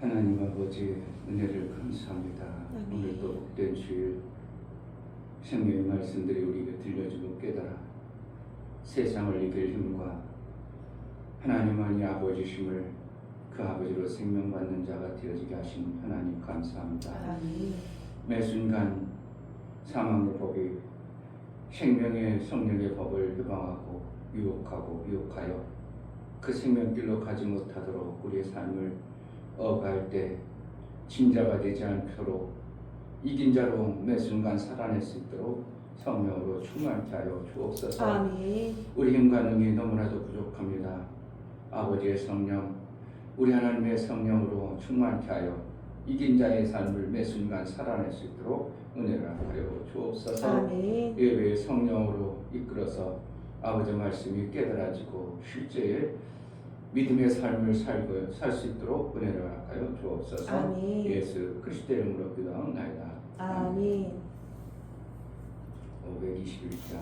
하나님 아버지 은혜를 감사합니다. 오늘도 복된 주일 생명의 말씀들이 우리에게 들려주고 깨달아 세상을 이길 힘과 하나님만이 아버지심을 그 아버지로 생명받는 자가 되어지게 하신 하나님 감사합니다. 매 순간 사망의 법이 생명의 성령의 법을 회방하고 유혹하여 그 생명길로 가지 못하도록 우리의 삶을 어가할 때 진자가 되지 않도록 이긴 자로 매 순간 살아낼 수 있도록 성령으로 충만케 하여 주옵소서. 아멘. 우리 힘과 능이 너무나도 부족합니다. 아버지의 성령, 우리 하나님의 성령으로 충만케 하여 이긴 자의 삶을 매 순간 살아낼 수 있도록 은혜를 하여 주옵소서. 아멘. 예배의 성령으로 이끌어서 아버지 말씀이 깨달아지고 실제의 믿음의 삶을 살 수 있도록 은혜를 하여 주옵소서. 아멘. 예수 그리스도의 이름으로 기도하옵나이다. 아멘. 521장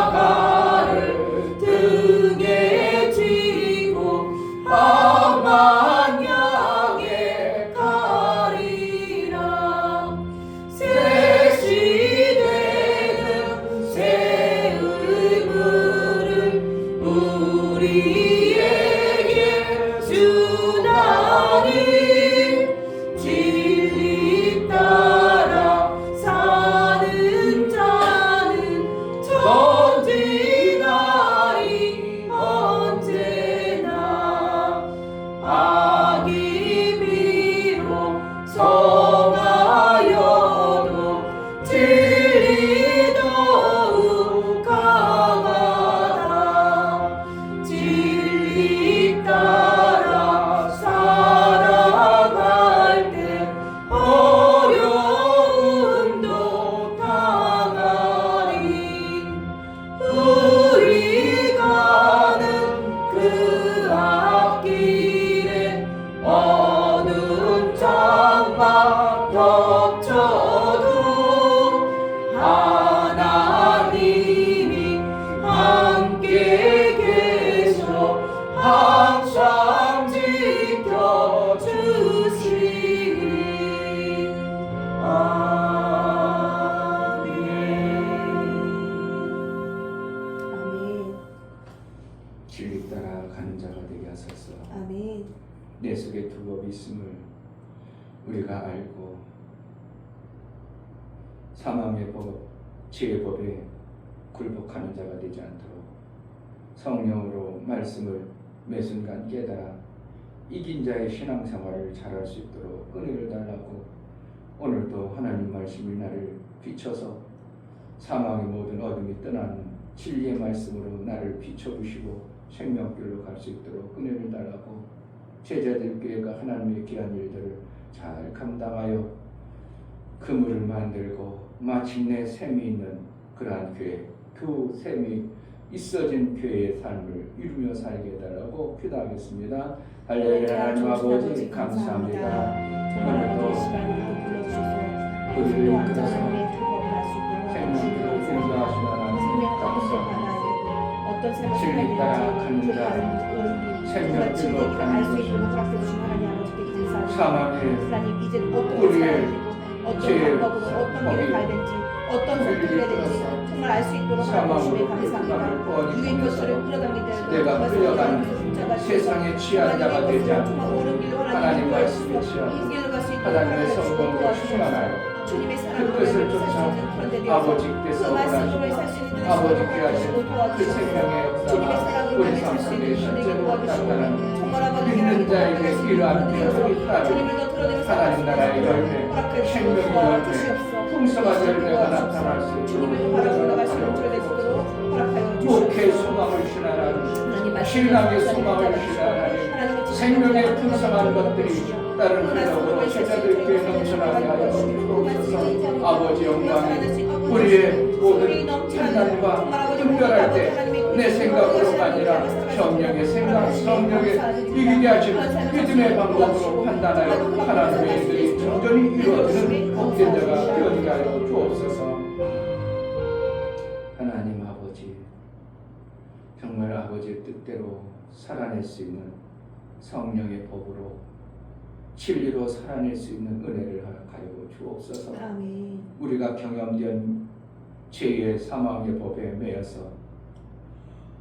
십자가를 진리 따라 가는 자가 되게 하소서. 아멘. 내 속에 두 법이 있음을 우리가 알고 사망의 법, 죄의 법에 굴복하는 자가 되지 않도록 성령으로 말씀을 매 순간 깨달아 이긴 자의 신앙생활을 잘할 수 있도록 은혜를 달라고 오늘도 하나님 말씀이 나를 비춰서 사망의 모든 어둠이 떠나는 진리의 말씀으로 나를 비춰주시고 생명길로 갈 수 있도록 은혜를 달라고 제자들 교회가 하나님의 귀한 일들을 잘 감당하여 그물을 만들고 마침내 샘이 있는 그러한 교회, 그 샘이 있어진 교회의 삶을 이루며 살게 해달라고 기도하겠습니다. 할렐루야. 하나님 아버지 감사합니다. 오늘도 우리를 이끌어서 생명으로 인도하시는 하나님 감사합니다. 진리 따라 가는 자, 생명길로 가는 것, 사망의 우리의 죄의 법이 어떤 선택을 해야 될지 정말 알 수 있도록 하나님의 감사합니다. 유익 것들을 끌어당기되 내가 끌려가는 세상에 취한 자가 되지 않고 하나님 말씀에 취하고 하나님의 성공으로 충만하여 그 뜻을 쫓아 아버지께서 원하시고 아버지께 하신 그 생명의 역사가 우리 삶 속에 실제로 나타나는 믿는 자에게 이러한 비밀이 따르는 하나님 나라의 열매, 생명의 열매, 풍성한 열매가 나타날 수 있도록 목회의 소망을 신하나니 신앙의 소망을 신하나니 생명의 풍성한 것들이 다른 흐름으로 제자들께 넘쳐나게 하여 주옵소서. 아버지 영광이 우리의 모든 판단과 분별할 때 내 생각으로가 아니라 성령의 생각, 성령의 이기게 하신 믿음의 방법으로 판단하여 하나님의 일들이 온전히 이루어지는 복된 자가 되어지게 하여 주옵소서. 하나님 아버지, 정말 아버지의 뜻대로 살아낼 수 있는 성령의 법으로 진리로 살아낼 수 있는 은혜를 하여 주옵소서. 아멘. 우리가 경험된 죄의 사망의 법에 매여서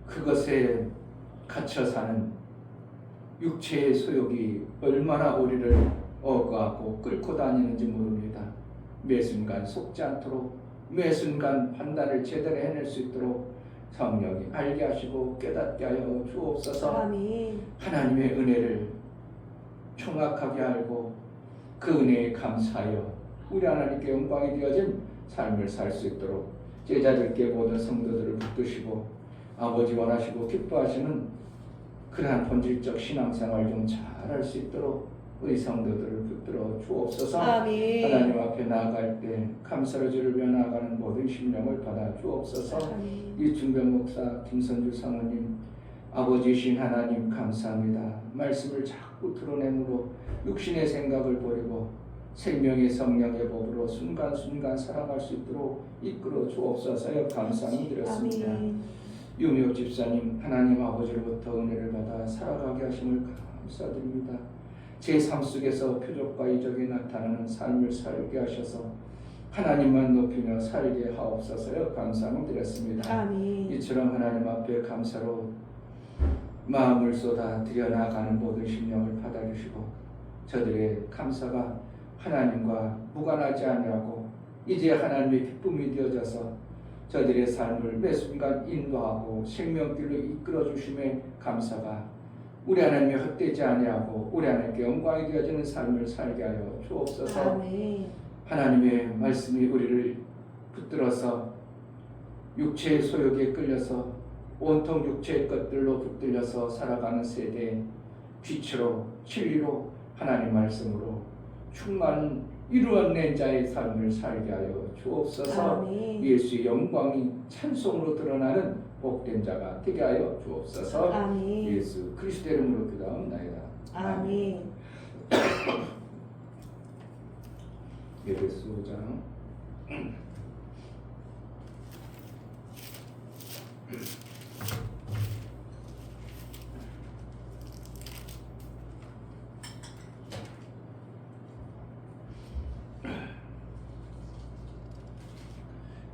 그것에 갇혀 사는 육체의 소욕이 얼마나 우리를 억압하고 끌고 다니는지 모릅니다. 매 순간 속지 않도록 매 순간 판단을 제대로 해낼 수 있도록 성령이 알게 하시고 깨닫게 하여 주옵소서. 아멘. 하나님의 은혜를 정확하게 알고 그 은혜에 감사하여 우리 하나님께 영광이 되어진 삶을 살 수 있도록 제자들께 모든 성도들을 붙드시고 아버지 원하시고 기뻐하시는 그러한 본질적 신앙생활 좀 잘할 수 있도록 우리 성도들을 붙들어 주옵소서. 아멘. 하나님 앞에 나아갈 때 감사로 주를 위해 나아가는 모든 심령을 받아 주옵소서. 아멘. 이준변 목사, 김선주 사모님, 아버지신 하나님 감사합니다. 말씀을 자꾸 드러내므로 육신의 생각을 버리고 생명의 성령의 법으로 순간순간 살아갈 수 있도록 이끌어 주옵소서요. 감사를 드렸습니다. 아멘. 유미옥 집사님, 하나님 아버지로부터 은혜를 받아 살아가게 하심을 감사드립니다. 제 삶 속에서 표적과 이적이 나타나는 삶을 살게 하셔서 하나님만 높이며 살게 하옵소서요. 감사를 드렸습니다. 아멘. 이처럼 하나님 앞에 감사로 마음을 쏟아 들여나가는 모든 심령을 받아주시고 저들의 감사가 하나님과 무관하지 아니하고 이제 하나님의 기쁨이 되어져서 저들의 삶을 매 순간 인도하고 생명길로 이끌어 주심에 감사가 우리 하나님이 헛되지 아니하고 우리 하나님께 영광이 되어지는 삶을 살게 하여 주옵소서. 아멘. 하나님의 말씀이 우리를 붙들어서 육체의 소욕에 끌려서 온통 육체의 것들로 붙들려서 살아가는 세대에 빛으로 진리로 하나님 말씀으로 충만 이루어낸 자의 삶을 살게 하여 주옵소서. 아멘. 예수의 영광이 찬송으로 드러나는 복된 자가 되게 하여 주옵소서. 아멘. 예수 그리스도 이름으로 기도합니다. 아멘. 에베소 5장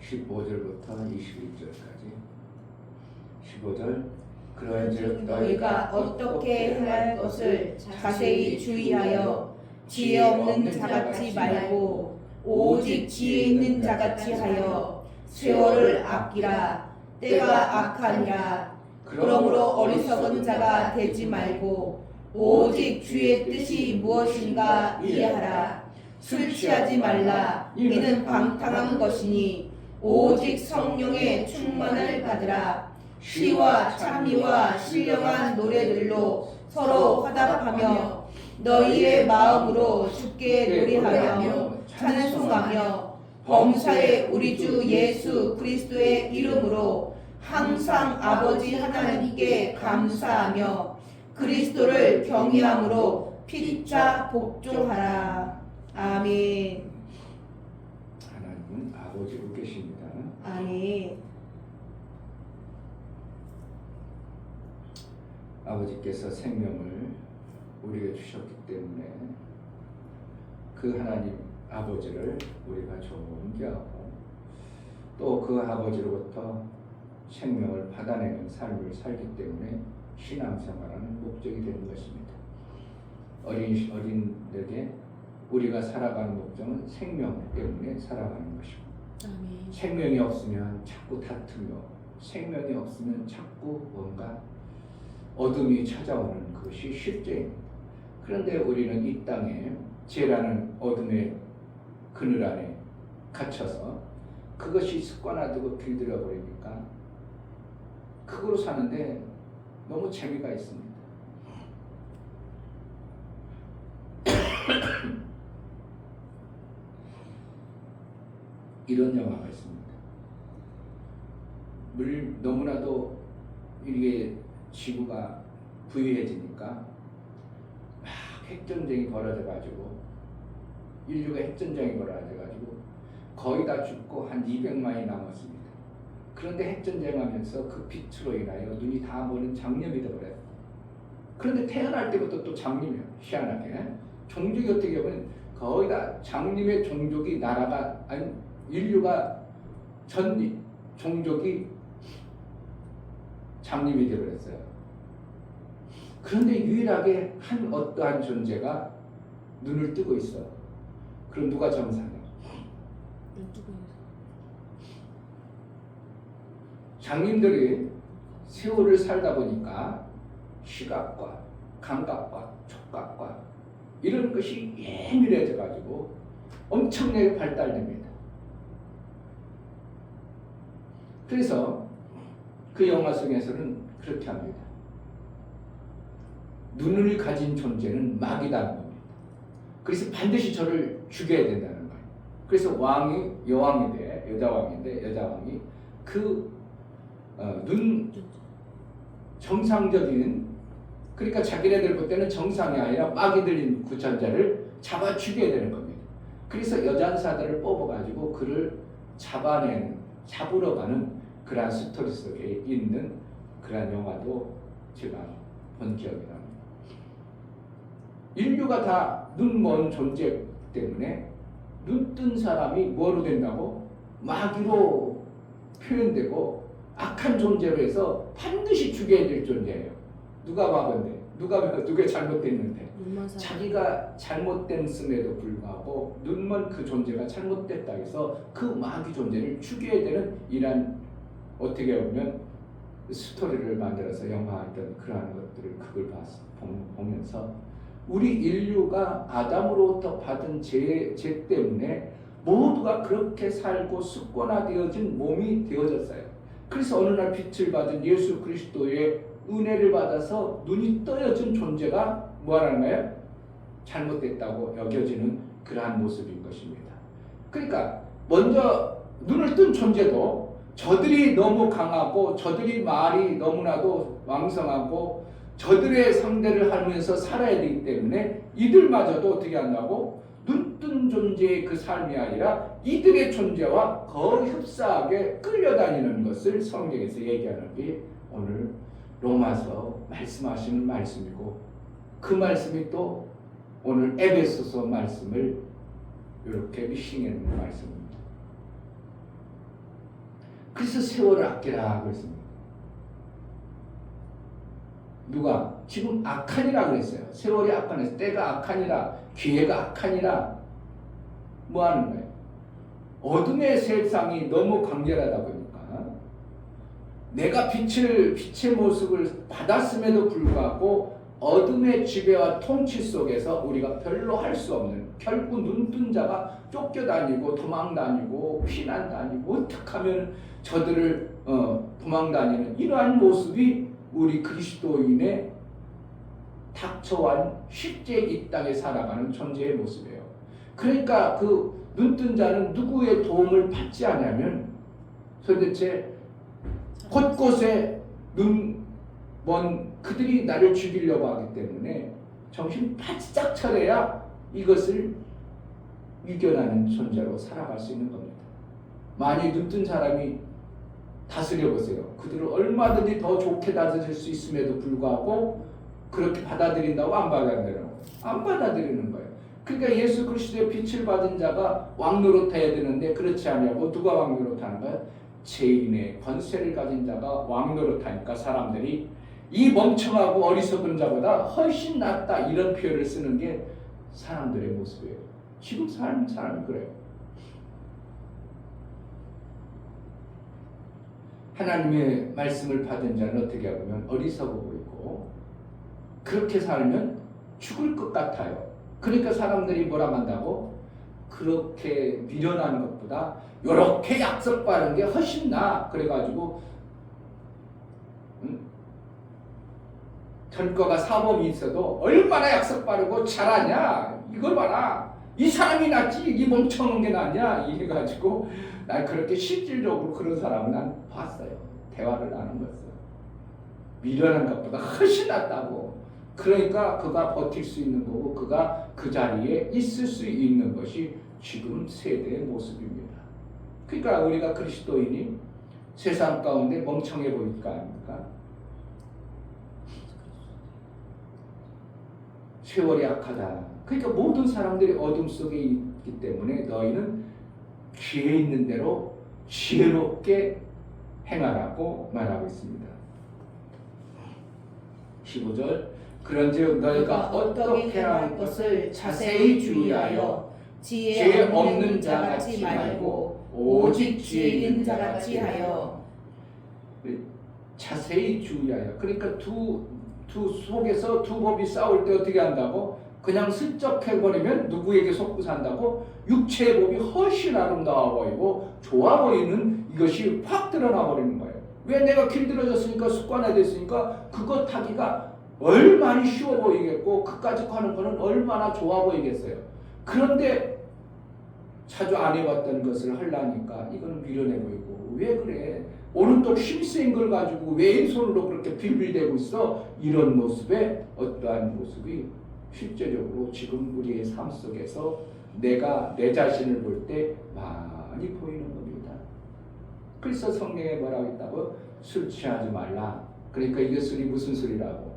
15절부터 21절까지 15절 그런즉 너희가 어떻게 행할 것을 자세히 주의하여 지혜 없는 자같이 말고 오직 지혜 있는 자같이 하여 세월을 아끼라. 때가 악하니라. 그러므로 어리석은 자가 되지 말고 오직 주의 뜻이 무엇인가 이해하라. 술 취하지 말라. 이는 방탕한 것이니 오직 성령의 충만을 받으라. 시와 찬미와 신령한 노래들로 서로 화답하며 너희의 마음으로 주께 노래하며 찬송하며 범사의 우리 주 예수 그리스도의 이름으로 항상 아버지 하나님께 감사하며 그리스도를 경외함으로 피차 복종하라. 아멘. 하나님은 아버지로 계십니다. 아멘. 아버지께서 생명을 우리에게 주셨기 때문에 그 하나님 아버지를 우리가 존경하고 또 그 아버지로부터 생명을 받아내는 삶을 살기 때문에 신앙생활하는 목적이 되는 것입니다. 어린에게 우리가 살아가는 목적은 생명 때문에 살아가는 것입니다. 아멘. 생명이 없으면 자꾸 다투며 생명이 없으면 자꾸 뭔가 어둠이 찾아오는 것이 실제입니다. 그런데 우리는 이 땅에 죄라는 어둠의 그늘 안에 갇혀서 그것이 습관화되고 길들여 버리니까 그거로 사는데 너무 재미가 있습니다. 이런 영화가 있습니다. 너무나도 이게 지구가 부유해지니까 막 핵전쟁이 벌어져가지고 인류가 핵전쟁이 벌어져가지고 거의 다 죽고 한 200만이 남았습니다. 그런데 핵전쟁하면서 그 빛으로 인하여 눈이 다 머는 장염이 되어버려요. 그런데 태어날 때부터 또 장님이에요. 희한하게 종족이 어떻게 보면 거의 다 장님의 종족이 나라가 아니 인류가 전 종족이 장님이 되어버렸어요. 그런데 유일하게 한 어떠한 존재가 눈을 뜨고 있어. 그럼 누가 정상이야? 장님들이 세월을 살다 보니까 시각과 감각과 촉각과 이런 것이 예민해져 가지고 엄청나게 발달됩니다. 그래서 그 영화 속에서는 그렇게 합니다. 눈을 가진 존재는 막이라는 겁니다. 그래서 반드시 저를 죽여야 된다는 거예요. 그래서 왕이 여왕이 돼, 여자왕인데 여자왕이 그 눈 정상적인 그러니까 자기네들 볼 때는 정상이 아니라 막이 들린 구천자를 잡아 죽여야 되는 겁니다. 그래서 여잔사들을 뽑아가지고 그를 잡으러 가는 그러한 스토리 속에 있는 그러한 영화도 제가 본 기억이 납니다. 인류가 다 눈먼 존재 때문에 눈 뜬 사람이 뭐로 된다고? 마귀로 표현되고 악한 존재로 해서 반드시 죽여야 될 존재예요. 누가 바본데? 누가 잘못됐는데? 자기가 잘못됐음에도 불구하고 눈먼 그 존재가 잘못됐다 해서 그 마귀 존재를 죽여야 되는 이란 어떻게 보면 스토리를 만들어서 영화했던 그러한 것들을 그걸 보면서 우리 인류가 아담으로부터 받은 죄 때문에 모두가 그렇게 살고 습관화되어진 몸이 되어졌어요. 그래서 어느 날 빛을 받은 예수 그리스도의 은혜를 받아서 눈이 떠여진 존재가 뭐하는 거예요? 잘못됐다고 여겨지는 그러한 모습인 것입니다. 그러니까 먼저 눈을 뜬 존재도 저들이 너무 강하고 저들이 말이 너무나도 왕성하고 저들의 상대를 하면서 살아야 되기 때문에 이들마저도 어떻게 한다고? 눈뜬 존재의 그 삶이 아니라 이들의 존재와 거의 흡사하게 끌려다니는 것을 성경에서 얘기하는 게 오늘 로마서 말씀하시는 말씀이고 그 말씀이 또 오늘 에베소서 말씀을 이렇게 미싱해 놓은 말씀입니다. 그래서 세월을 아끼라 하고 있습니다. 누가? 지금 악하니라 그랬어요. 세월이 악하니라, 때가 악하니라, 기회가 악하니라. 뭐 하는 거예요? 어둠의 세상이 너무 강렬하다 보니까 내가 빛의 모습을 받았음에도 불구하고 어둠의 지배와 통치 속에서 우리가 별로 할 수 없는, 결국 눈뜬 자가 쫓겨다니고 도망다니고 피난다니고 어떻게 하면 저들을 도망다니는 이러한 모습이 우리 그리스도인의 닥쳐온 실제 이 땅에 살아가는 존재의 모습이에요. 그러니까 그 눈뜬 자는 누구의 도움을 받지 않으면 도대체 곳곳에 눈먼 그들이 나를 죽이려고 하기 때문에 정신 바짝 차려야 이것을 이겨나는 존재로 살아갈 수 있는 겁니다. 많이 눈뜬 사람이 다스려 보세요. 그들을 얼마든지 더 좋게 다스릴 수 있음에도 불구하고 그렇게 받아들인다고 안 받아들이는 거예요. 안 받아들이는 거예요. 그러니까 예수 그리스도의 빛을 받은 자가 왕노릇해야 되는데 그렇지 않냐고. 누가 왕노릇하는 거야? 죄인의 권세를 가진 자가 왕노릇하니까 사람들이 이 멍청하고 어리석은 자보다 훨씬 낫다 이런 표현을 쓰는 게 사람들의 모습이에요. 지금 사는 사람이 그래요. 하나님의 말씀을 받은 자는 어떻게 하면 어리석어 보이고 그렇게 살면 죽을 것 같아요. 그러니까 사람들이 뭐라고 한다고? 그렇게 미련한 것보다 이렇게 약속받은 게 훨씬 나아. 그래가지고 전과가 사범이 있어도 얼마나 약속받고 잘하냐 이걸 봐라. 이 사람이 낫지 이 멍청한 게 낫냐 이래가지고 난 그렇게 실질적으로 그런 사람은 난 봤어요. 대화를 나눈 것은 미련한 것보다 훨씬 낫다고. 그러니까 그가 버틸 수 있는 거고 그가 그 자리에 있을 수 있는 것이 지금 세대의 모습입니다. 그러니까 우리가 그리스도인이 세상 가운데 멍청해 보일까 합니까? 세월이 악하다. 그러니까 모든 사람들이 어둠 속에 있기 때문에 너희는 기회 있는 대로 지혜롭게 행하라고 말하고 있습니다. 15절 그런즉 너희가 어떻게 행할 것을 자세히 주의하여 지혜 없는 자 같이 말고 오직 지혜 있는 자 같이 하여. 자세히 주의하여. 그러니까 두 속에서 두 법이 싸울 때 어떻게 한다고? 그냥 슬쩍 해버리면 누구에게 속고 산다고? 육체의 법이 훨씬 아름다워 보이고 좋아 보이는 이것이 확 드러나 버리는 거예요. 왜? 내가 길들어졌으니까 습관화됐으니까 그것 하기가 얼마나 쉬워 보이겠고 그까짓 하는 거는 얼마나 좋아 보이겠어요. 그런데 자주 안 해봤던 것을 하려니까 이거는 미련해 보이고 왜 그래? 오른쪽 힘센 걸 가지고 왼손으로 그렇게 빌빌대고 있어. 이런 모습에 어떠한 모습이 실제적으로 지금 우리의 삶 속에서 내가 내 자신을 볼 때 많이 보이는 겁니다. 그래서 성경에 뭐라고 했다고? 술 취하지 말라. 그러니까 이게 술이 무슨 술이라고?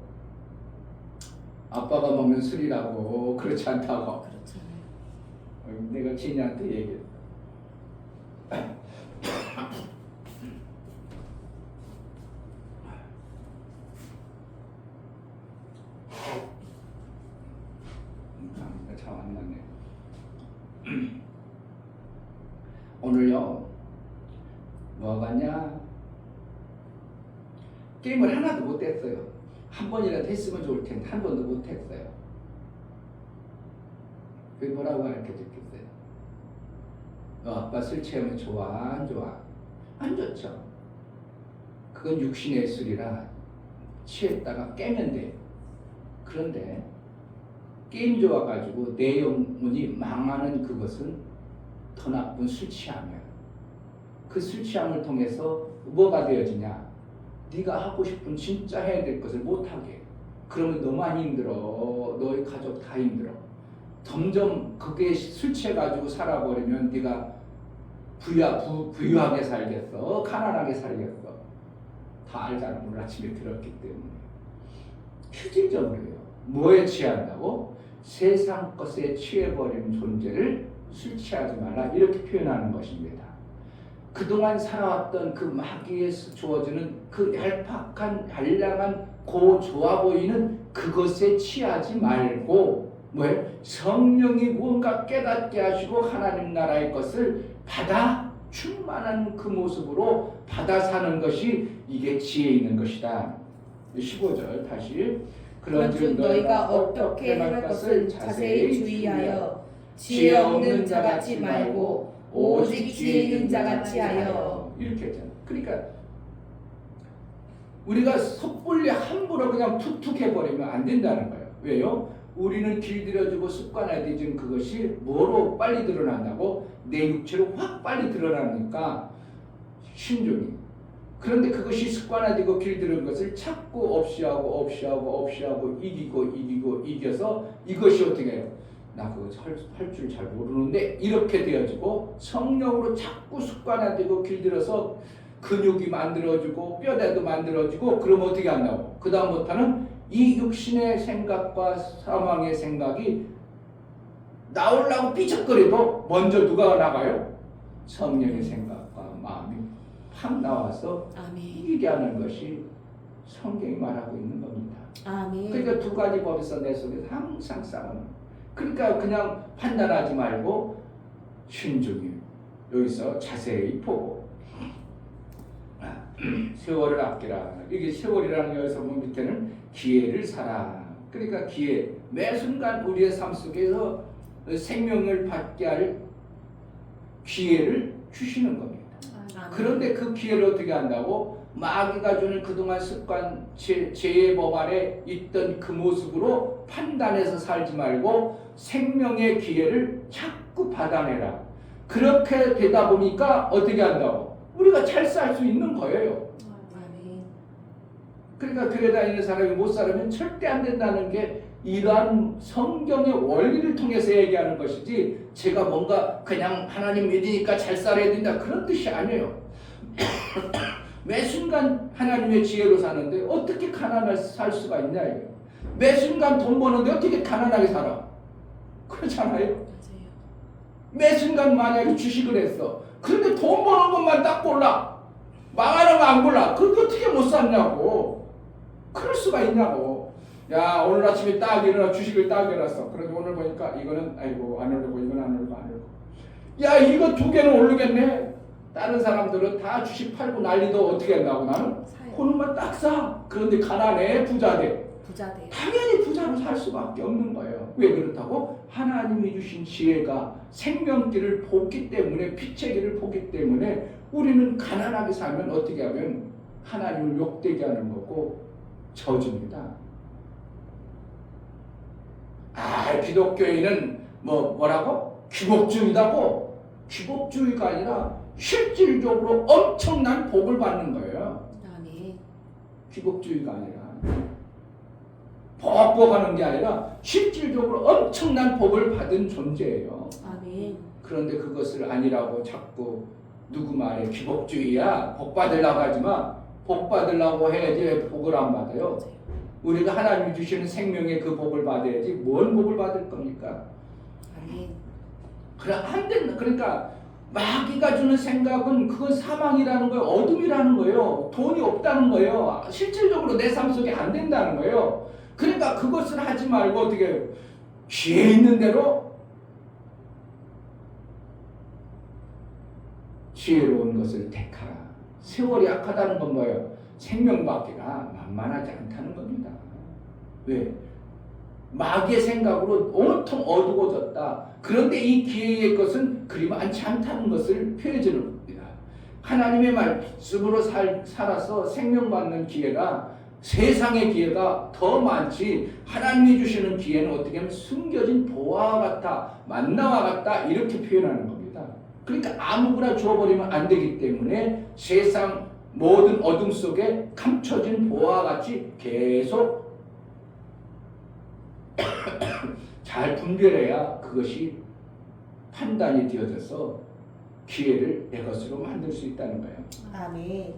아빠가 먹는 술이라고. 그렇지 않다고. 내가 진이한테 얘기했어. 참 안 나네. 오늘요 뭐 같냐? 게임을 하나도 못했어요. 한 번이라도 했으면 좋을 텐데 한 번도 못했어요. 그게 뭐라고 가르쳐줬겠어요? 아빠 술 취하면 좋아 안 좋아? 안 좋죠. 그건 육신의 술이라 취했다가 깨면 돼. 그런데 게임 좋아가지고 내 영혼이 망하는 그것은 더 나쁜 술 취함이야. 그 술 취함을 통해서 뭐가 되어지냐? 네가 하고 싶은 진짜 해야 될 것을 못하게. 그러면 너만 힘들어. 너희 가족 다 힘들어. 점점 그게 술 취해가지고 살아버리면 네가 부유하게 살겠어? 가난하게 살겠어? 다 알잖아. 오늘 아침에 들었기 때문에. 실질적으로요. 뭐에 취한다고? 세상 것에 취해버린 존재를 술 취하지 말라 이렇게 표현하는 것입니다. 그동안 살아왔던 그 마귀에서 주어지는 그 얄팍한 한량한 고 좋아 보이는 그것에 취하지 말고 뭐예요? 성령이 무언가 깨닫게 하시고 하나님 나라의 것을 받아 충만한 그 모습으로 받아 사는 것이 이게 지혜 있는 것이다. 15절 다시 그런즉 너희가 어떻게 행할 것을 자세히 주의하여 지혜 없는 자 같지 말고 오직 지혜 있는 자 같이 하여. 이렇게 했잖아. 그러니까 우리가 섣불리 함부로 그냥 툭툭 해버리면 안 된다는 거예요. 왜요? 우리는 길들여주고 습관화되진 그것이 뭐로 빨리 드러난다고? 내 육체로 확 빨리 드러나니까 신중히. 그런데 그것이 습관화되고 길들여진 것을 자꾸 없이 하고 이겨서 이것이 어떻게 해요? 나 그거 할 줄 잘 모르는데 이렇게 되어지고 성령으로 자꾸 습관화되고 길들여서 근육이 만들어지고 뼈대도 만들어지고 그러면 어떻게 한다고? 그 다음부터는 이 육신의 생각과 사망의 생각이 나오려고 삐쩍거려도 먼저 누가 나가요? 성령의 생각과 마음이 팍 나와서 아멘. 이기게 하는 것이 성경이 말하고 있는 겁니다. 아멘. 그러니까 두 가지 법에서 내 속에서 항상 싸우는. 그러니까 그냥 판단하지 말고 신중히 여기서 자세히 보고 세월을 아끼라. 이게 세월이라는 여기서 보면 밑에는 기회를 살아. 그러니까 기회, 매 순간 우리의 삶 속에서 생명을 받게 할 기회를 주시는 겁니다. 그런데 그 기회를 어떻게 한다고? 마귀가 주는 그동안 습관, 죄의 법 아래 있던 그 모습으로 판단해서 살지 말고 생명의 기회를 자꾸 받아내라. 그렇게 되다 보니까 어떻게 한다고? 우리가 잘 살 수 있는 거예요. 아멘. 그러니까 교회 다니는 사람이 못 살면 절대 안 된다는 게 이러한 성경의 원리를 통해서 얘기하는 것이지 제가 뭔가 그냥 하나님 믿으니까 잘 살아야 된다 그런 뜻이 아니에요. 매 순간 하나님의 지혜로 사는데 어떻게 가난하게 살 수가 있냐 이거예요. 매 순간 돈 버는데 어떻게 가난하게 살아? 그렇잖아요. 매 순간 만약에 주식을 했어. 그런데 돈 버는 것만 딱 골라. 망하는 거 안 골라. 그런데 어떻게 못 샀냐고. 그럴 수가 있냐고. 야 오늘 아침에 딱 일어나 주식을 딱 일어났어. 그런데 오늘 보니까 이거는 아이고 안 오르고 이건 안 오르고 안 오르고. 야 이거 두 개는 오르겠네. 다른 사람들은 다 주식 팔고 난리도 어떻게 한다고 나는? 그놈만 딱 사. 그런데 가난해 부자 돼. 당연히 부자로 살 수밖에 없는 거예요. 왜 그렇다고? 하나님이 주신 지혜가 생명길을 보기 때문에 빛의 길을 보기 때문에 우리는 가난하게 살면 어떻게 하면 하나님을 욕되게 하는 거고 저주입니다. 기독교인은 뭐라고? 귀복주의다고? 귀복주의가 아니라 실질적으로 엄청난 복을 받는 거예요. 귀복주의가 아니라 복하는 게 아니라 실질적으로 엄청난 복을 받은 존재예요. 아멘. 그런데 그것을 아니라고 자꾸 누구 말에 귀복주의야 복 받으려고 하지만 복 받으려고 해야지 왜 복을 안 받아요? 우리가 하나님이 주시는 생명의 그 복을 받아야지 뭔 복을 받을 겁니까? 아멘. 그래 안 된다. 그러니까 마귀가 주는 생각은 그건 사망이라는 거예요. 어둠이라는 거예요. 돈이 없다는 거예요. 실질적으로 내 삶 속에 안 된다는 거예요. 그러니까 그것을 하지 말고 어떻게 해요? 지혜 있는 대로 지혜로운 것을 택하라. 세월이 약하다는 건 뭐예요? 생명받기가 만만하지 않다는 겁니다. 왜? 마귀의 생각으로 온통 어두워졌다. 그런데 이 기회의 것은 그리 많지 않다는 것을 표해 주는 겁니다. 하나님의 말씀으로 살아서 생명받는 기회가 세상의 기회가 더 많지 하나님이 주시는 기회는 어떻게 하면 숨겨진 보화와 같다. 만나와 같다. 이렇게 표현하는 겁니다. 그러니까 아무거나 주어버리면 안 되기 때문에 세상 모든 어둠 속에 감춰진 보화와 같이 계속 잘 분별해야 그것이 판단이 되어져서 기회를 내 것으로 만들 수 있다는 거예요. 아멘.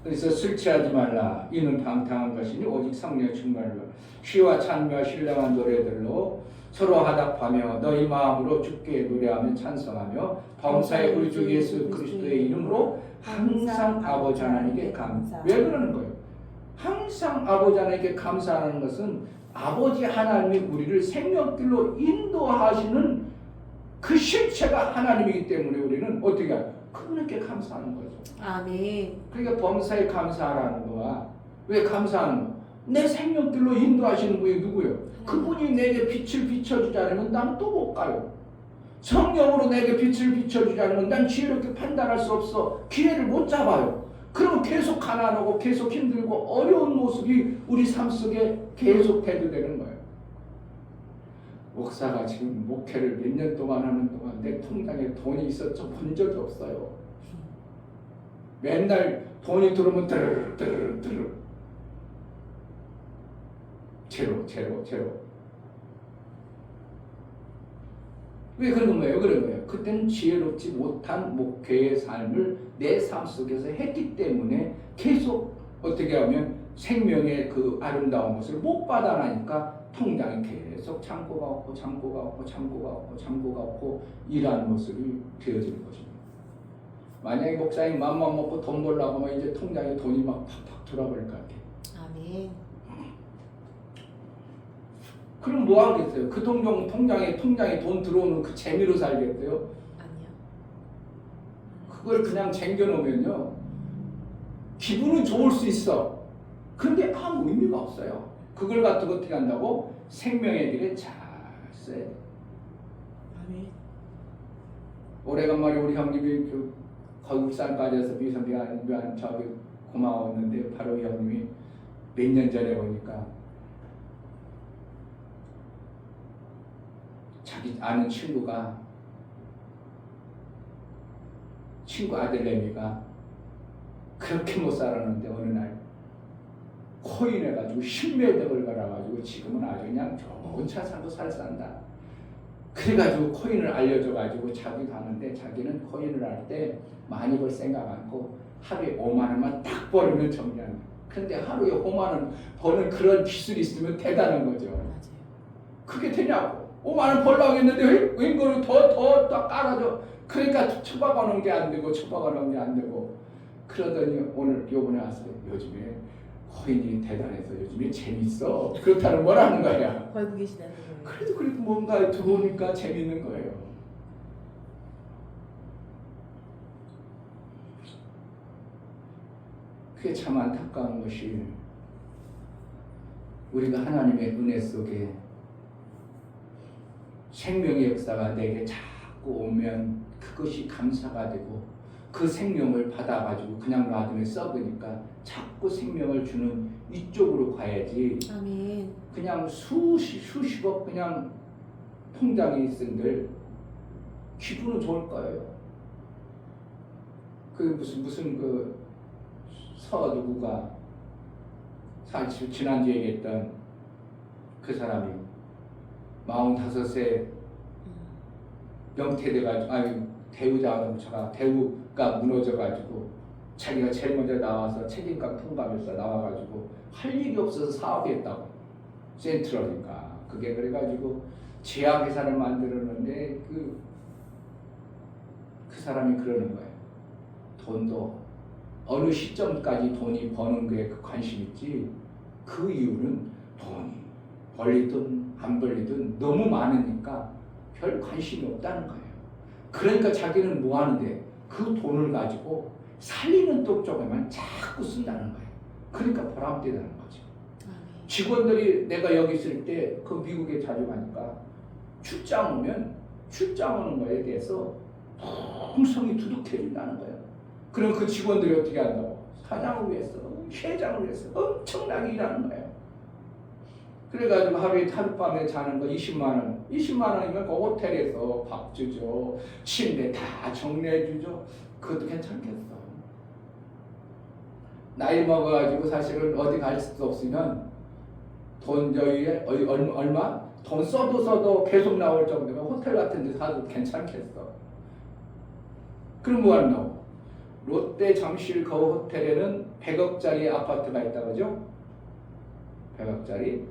그래서 술 취하지 말라. 이는 방탕한 것이니 오직 성령의 충만을 시와 찬미와 신령한 노래들로 서로 화답하며 너희 마음으로 주께 노래하며 찬송하며 범사의 우리 주 예수 그리스도의 이름으로 항상 아버지 하나님께 감사. 왜 그러는 거예요? 항상 아버지 하나님께 감사하는 것은 아버지 하나님이 우리를 생명길로 인도하시는 그 실체가 하나님이기 때문에 우리는 어떻게 해요? 그분께 감사하는 거죠. 아멘. 그러니까 범사에 감사하라는 거야. 왜 감사하는 거? 내 생명길로 인도하시는 분이 누구예요? 그분이 내게 빛을 비춰주지 않으면 난 또 못 가요. 성령으로 내게 빛을 비춰주지 않으면 난 지혜롭게 판단할 수 없어. 기회를 못 잡아요. 그러면 계속 가난하고 계속 힘들고 어려운 모습이 우리 삶 속에 계속 대두되는 거예요. 목사가 지금 목회를 몇 년 동안 하는 동안 내 통장에 돈이 있었죠? 본 적이 없어요. 맨날 돈이 들어오면 드르르 제로. 왜 그런 거예요? 그런 거예요. 그때는 지혜롭지 못한 목회의 삶을 내 삶 속에서 했기 때문에 계속 어떻게 하면 생명의 그 아름다운 것을 못 받아나니까 통장에 계속 창고가 없고 이러한 모습이 되어지는 것입니다. 만약에 목사님 맘만 먹고 돈 벌라고 하면 이제 통장에 돈이 막 팍팍 돌아버릴 것 같아요. 아멘. 그럼 뭐 하겠어요? 그 통장에 돈 들어오는 그 재미로 살겠어요? 아니요. 그걸 그냥 쟁겨놓으면요 기분은 좋을 수 있어. 그런데 아무 의미가 없어요. 그걸 갖다가 어떻게 한다고? 생명의 길에 잘 써야 돼. 아멘. 오래간만에 우리 형님이 그 거기 울산까지 해서 미안 저기 고마웠는데 바로 이 형님이 몇 년 전에 보니까 자기 아는 친구 아들내미가 그렇게 못 살았는데 어느 날 코인해가지고 10매덕을 걸어가지고 지금은 아주 그냥 좋은 차 사고 산다. 그래가지고 코인을 알려줘가지고 자기도 하는데 자기는 코인을 할 때 많이 벌 생각 않고 하루에 5만 원만 딱 벌으면 정리하는 거예요. 그런데 하루에 5만 원 버는 그런 기술이 있으면 대단한 거죠. 맞아요. 그게 되냐고. 5만 원 벌려고 했는데 왜 이거를 더 깔아줘. 그러니까 처박아놓은 게 안 되고 그러더니 요번에 와서 요즘에 코인이 대단해서 요즘에 재밌어. 그렇다는 뭐라는 거야. 벌고 계시다는 거예요. 그래도 뭔가 들어오니까 재밌는 거예요. 그게 참 안타까운 것이 우리가 하나님의 은혜 속에 생명의 역사가 내게 자꾸 오면 그것이 감사가 되고 그 생명을 받아가지고 그냥 놔두면 썩으니까 자꾸 생명을 주는 이쪽으로 가야지. 아멘. 그냥 수십억 그냥 통장에 있은들 기분은 좋을 거예요. 그 무슨 그 누구가 지난주에 얘기했던 그 사람이 45세 명퇴돼가지고 대우가 무너져가지고 자기가 제일 먼저 나와서 책임감 통감해서 나와가지고 할 일이 없어서 사업했다고. 센트럴인가 그게 그래가지고 제약회사를 만들었는데 그 사람이 그러는 거예요. 돈도 어느 시점까지 돈이 버는 게 관심 있지 그 이유는 돈이 벌리든 안 벌리든 너무 많으니까 별 관심이 없다는 거예요. 그러니까 자기는 뭐 하는데 그 돈을 가지고 살리는 쪽에만 자꾸 쓴다는 거예요. 그러니까 보람되다는 거죠. 직원들이 내가 여기 있을 때 그 미국에 자주 가니까 출장 오는 거에 대해서 풍성이 두둑해진다는 거예요. 그럼 그 직원들이 어떻게 한다고? 사장을 위해서, 회장을 위해서 엄청나게 일하는 거예요. 그래가지고 하룻밤에 자는 거 20만 원. 20만 원이면 그 호텔에서 밥 주죠. 침대 다 정리해 주죠. 그것도 괜찮겠어. 나이 먹어가지고 사실은 어디 갈 수도 없으면 돈 얼마? 돈 써도 계속 나올 정도면 호텔 같은 데 사도 괜찮겠어. 그럼 뭐 한다고? 롯데 잠실 그 호텔에는 100억짜리 아파트가 있다 그죠? 100억짜리.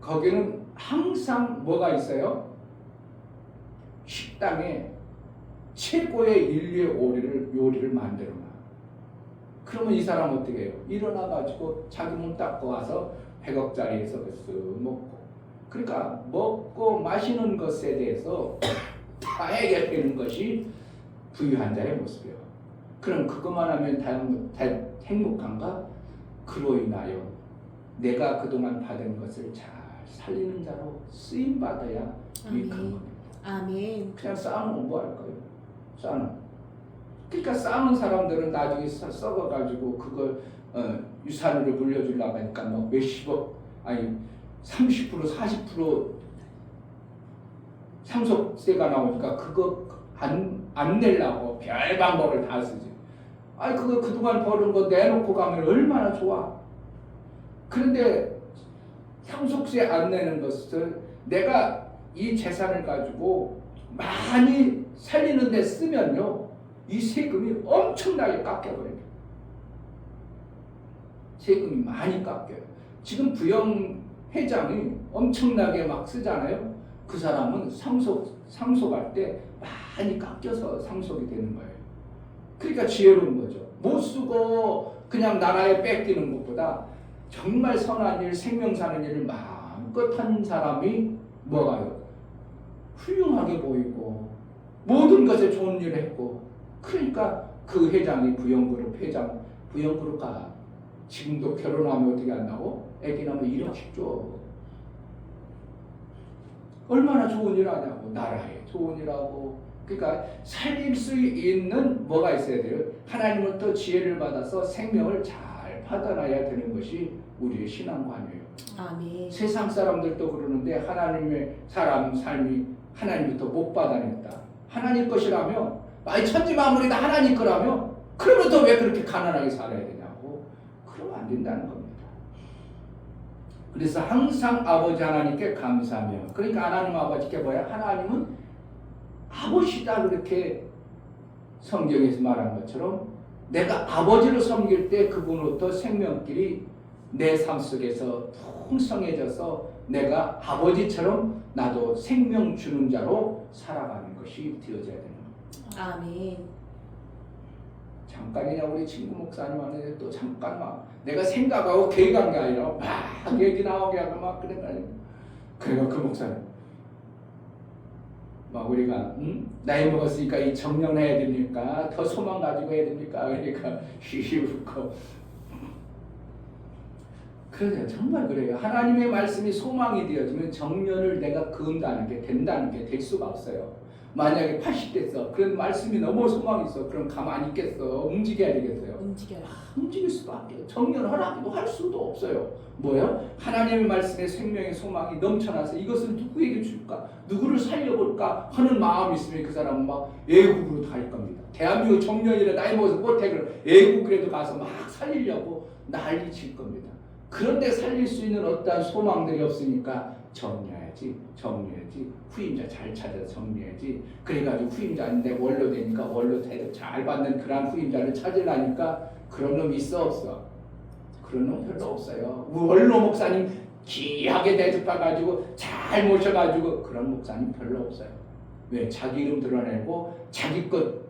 거기는 항상 뭐가 있어요? 식당에 최고의 인류의 요리를 만들어놔. 그러면 이 사람 어떻게 해요? 일어나가지고 자기 몸 닦고 와서 100억짜리에서 쓱 먹고. 그러니까 먹고 마시는 것에 대해서 다 해결되는 것이 부유한 자의 모습이에요. 그럼 그것만 하면 다 행복한가? 그로 인하여 내가 그동안 받은 것을 잘 살리는 자로 쓰임받아야 유익한 겁니다. 아멘. 그냥 쌓아놓으면 뭐 할 거예요? 쌓아놓으면. 그러니까 쌓은 사람들은 나중에 썩어가지고 그걸 유산으로 물려주려고 하니까 뭐 몇십억, 아니 30% 40% 상속세가 나오니까 그거 안 내려고 별 방법을 다 쓰지. 아니 그거 그동안 버는 거 내놓고 가면 얼마나 좋아. 그런데 상속세 안 내는 것을 내가 이 재산을 가지고 많이 살리는 데 쓰면요, 이 세금이 엄청나게 깎여버려요. 세금이 많이 깎여요. 지금 부영 회장이 엄청나게 막 쓰잖아요. 그 사람은 상속할 때 많이 깎여서 상속이 되는 거예요. 그러니까 지혜로운 거죠. 못 쓰고 그냥 나라에 뺏기는 것보다 정말 선한 일, 생명 사는 일을 마음껏 한 사람이 뭐가요? 훌륭하게 보이고 모든 것에 좋은 일을 했고, 그러니까 그 회장이 부영그룹 회장, 부영그룹가 지금도 결혼하면 어떻게 한다고? 애기 낳으면 1억씩 줘. 얼마나 좋은 일 하냐고. 나라에 좋은 일 하고. 그러니까 살릴 수 있는 뭐가 있어야 돼요? 하나님으로부터 지혜를 받아서 생명을 잘 받아놔야 되는 것이 우리의 신앙관이에요. 아멘. 세상 사람들도 그러는데 하나님의 사람 삶이 하나님부터 못 받아냈다. 하나님 것이라며, 아니 천지 만물이 다 하나님 거라며, 그러면 또 왜 그렇게 가난하게 살아야 되냐고. 그러면 안 된다는 겁니다. 그래서 항상 아버지 하나님께 감사하며, 그러니까 하나님 아버지께 뭐야? 하나님은 아버지다, 그렇게 성경에서 말한 것처럼 내가 아버지를 섬길 때 그분으로부터 생명길이 내 삶 속에서 풍성해져서 내가 아버지처럼 나도 생명 주는 자로 살아가는 것이 되어져야 되는 겁니다. 아멘. 잠깐이냐 우리 친구 목사님 하는데 또 잠깐만 내가 생각하고 계획한 게 아니라 막 얘기 나오게 하고 막 그래가지고, 그래가 그 목사님 막 우리가 나이 먹었으니까 이 정년해야 됩니까? 더 소망 가지고 해야 됩니까? 그러니까 쉬쉬 웃고. 그래요. 정말 그래요. 하나님의 말씀이 소망이 되어지면 정년을 내가 그은다는 게 된다는 게 될 수가 없어요. 만약에 80대서 그런 말씀이 너무 소망이 있어. 그럼 가만히 있겠어? 움직여야 되겠어요? 움직여요. 움직일 수밖에 없어요. 정년을 하라기도 할 수도 없어요. 뭐요? 하나님의 말씀에 생명의 소망이 넘쳐나서 이것을 누구에게 줄까? 누구를 살려볼까? 하는 마음이 있으면 그 사람은 막 애국으로 갈 겁니다. 대한민국 청년이라 나이 먹어서 못해 그럼 애국이라도 가서 막 살리려고 난리 칠 겁니다. 그런데 살릴 수 있는 어떠한 소망들이 없으니까 정리해야지, 후임자 잘 찾아서 정리해야지. 그래가지고 후임자인데 원로 되니까 원로 대접 잘 받는 그런 후임자를 찾으려니까 그런 놈 있어 없어? 그런 놈 별로 없어요. 원로 목사님 귀하게 대접해가지고 잘 모셔가지고 그런 목사님 별로 없어요. 왜? 자기 이름 드러내고 자기 것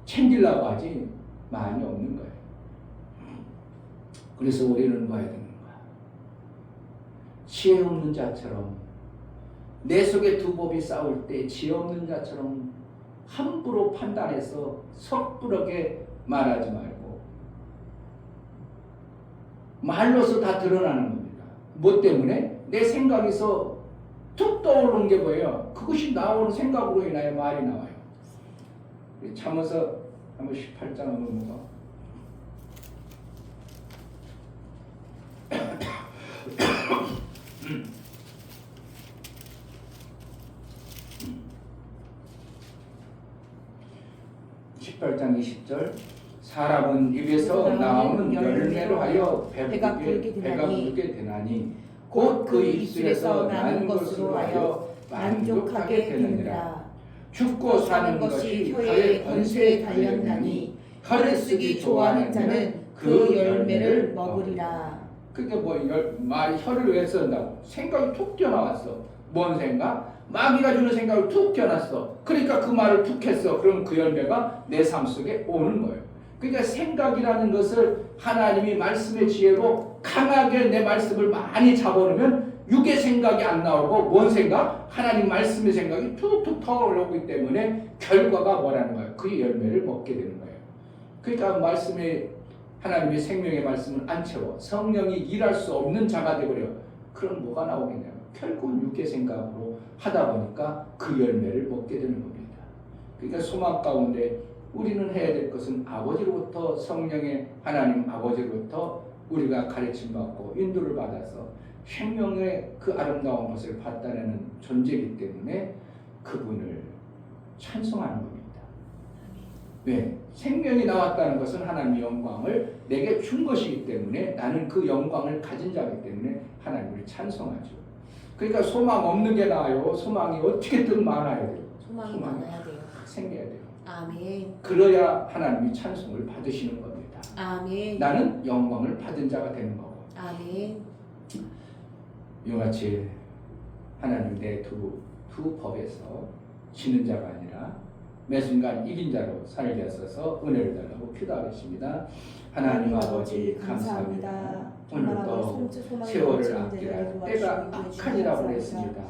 챙기려고 하지 많이 없는 거예요. 그래서 우리는 뭐 해야 되는 거야? 지혜 없는 자처럼, 내 속에 두 법이 싸울 때 지혜 없는 자처럼 함부로 판단해서 섣부르게 말하지 말고, 말로서 다 드러나는 겁니다. 뭐 때문에? 내 생각에서 툭 떠오르는 게 뭐예요? 그것이 나오는 생각으로 인하여 말이 나와요. 참어서 한번 18장 한번 보고. (18장 20절) 사람은 입에서 나오는 열매로 하여 배가 부르게 되나니 곧 그 입술에서 나는 것으로 하여 만족하게 되느니라. 죽고 사는 것이 혀의 권세에 달렸나니 혀를 쓰기 좋아하는 자는 그 열매를 먹으리라. 그게 말이 혀를 왜 쓴다고? 생각이 툭 튀어나왔어. 뭔 생각? 마귀가 주는 생각을 툭 튀어났어. 그러니까 그 말을 툭 했어. 그럼 그 열매가 내 삶 속에 오는 거예요. 그러니까 생각이라는 것을 하나님이 말씀의 지혜로 강하게 내 말씀을 많이 잡아놓으면 육의 생각이 안 나오고 뭔 생각? 하나님 말씀의 생각이 툭툭 터올라오기 때문에 결과가 뭐라는 거예요? 그 열매를 먹게 되는 거예요. 그러니까 말씀의 하나님의 생명의 말씀을 안 채워 성령이 일할 수 없는 자가 되버려. 그럼 뭐가 나오겠냐면 결국은 육의 생각으로 하다 보니까 그 열매를 먹게 되는 겁니다. 그러니까 소망 가운데 우리는 해야 될 것은 아버지로부터 성령의 하나님 아버지로부터 우리가 가르침 받고 인도를 받아서 생명의 그 아름다운 것을 받아내는 존재이기 때문에 그분을 찬송하는 겁니다. 왜? 생명이 나왔다는 것은 하나님의 영광을 내게 준 것이기 때문에 나는 그 영광을 가진 자이기 때문에 하나님을 찬송하죠. 그러니까 소망 없는 게 나아요. 소망이 어떻게든 많아야 돼요. 소망이 많아야 돼요. 생겨야 돼요. 아멘. 그래야 하나님이 찬송을 받으시는 겁니다. 아멘. 나는 영광을 받은 자가 되는 거고. 아멘. 이같이 하나님 내 두 법에서 지는 자가 아니라 매 순간 이긴 자로 살게 하소서 은혜를 달라고 기도하겠습니다. 하나님 아버지 감사합니다. 오늘도 세월을 아끼라 때가 악하니라고 했습니다.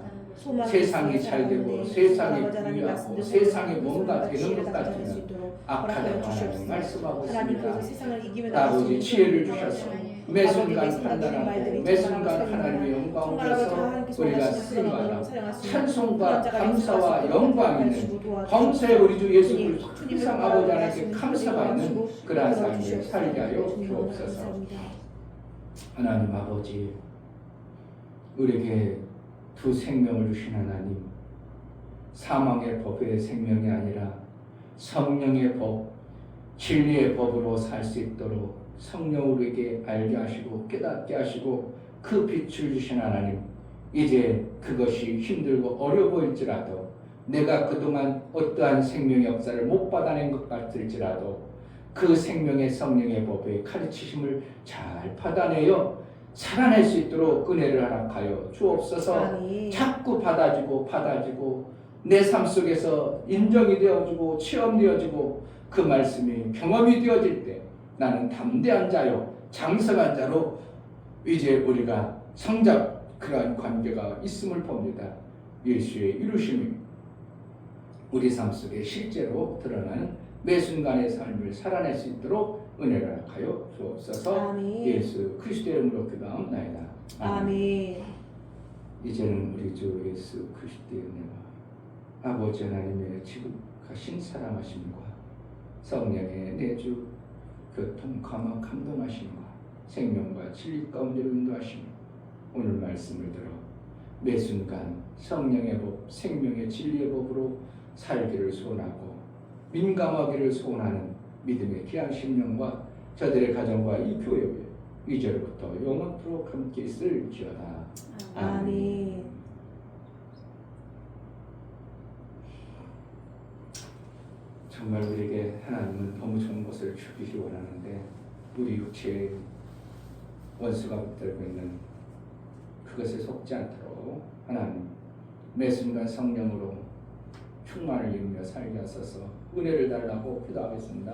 세상이 잘 되고 세상이 부유하고 세상에 뭔가 되는 것 같으면 악하다고 하나님 말씀하고 있습니다. 아버지 지혜를 주셔서 매 순간 판단하고 매 순간 하나님의 영광으로서 우리가 쓰임받아 찬송과 감사와 영광 있는 범사의 우리 주 예수 그리스도 항상 아버지 하나님께 감사가 있는 그러한 삶을 살게 하여 주옵소서. 하나님 아버지 우리에게 두 생명을 주신 하나님, 사망의 법의 생명이 아니라 성령의 법, 진리의 법으로 살 수 있도록 성령 우리에게 알게 하시고 깨닫게 하시고 그 빛을 주신 하나님, 이제 그것이 힘들고 어려워 보일지라도 내가 그동안 어떠한 생명의 역사를 못 받아낸 것 같을지라도 그 생명의 성령의 법의 가르치심을 잘 받아내어 살아낼 수 있도록 은혜를 허락하여 주옵소서. 아멘. 자꾸 받아지고 내 삶 속에서 인정이 되어지고 체험되어지고 그 말씀이 경험이 되어질 때 나는 담대한 자요 장성한 자로 이제 우리가 성장 그러한 관계가 있음을 봅니다. 예수의 이루심이 우리 삶 속에 실제로 드러나는 매 순간의 삶을 살아낼 수 있도록 은혜를 허락하여 주옵소서. 아멘. 예수 그리스도의 이름으로 기도하옵나이다. 아멘. 이제는 우리 주 예수 그리스도의 은혜와 아버지 하나님의 지극하신 사랑하심과 성령의 내주 교통 감화 감동하심과 생명과 진리 가운데로 인도하심이 오늘 말씀을 들어 매 순간 성령의 법, 생명의 진리의 법으로 살기를 소원하고 민감하기를 소원하는 믿음의 귀한 심령과 저들의 가정과 이 교회에 이제로부터 영원토록 함께 있을지어다. 아멘. 정말 우리에게 하나님은 너무 좋은 것을 주기를 원하는데 우리 육체의 원수가 붙들고 있는 그것에 속지 않도록 하나님 매 순간 성령으로 충만을 이루며 살게 하소서. 은혜를 달라고 기도하겠습니다.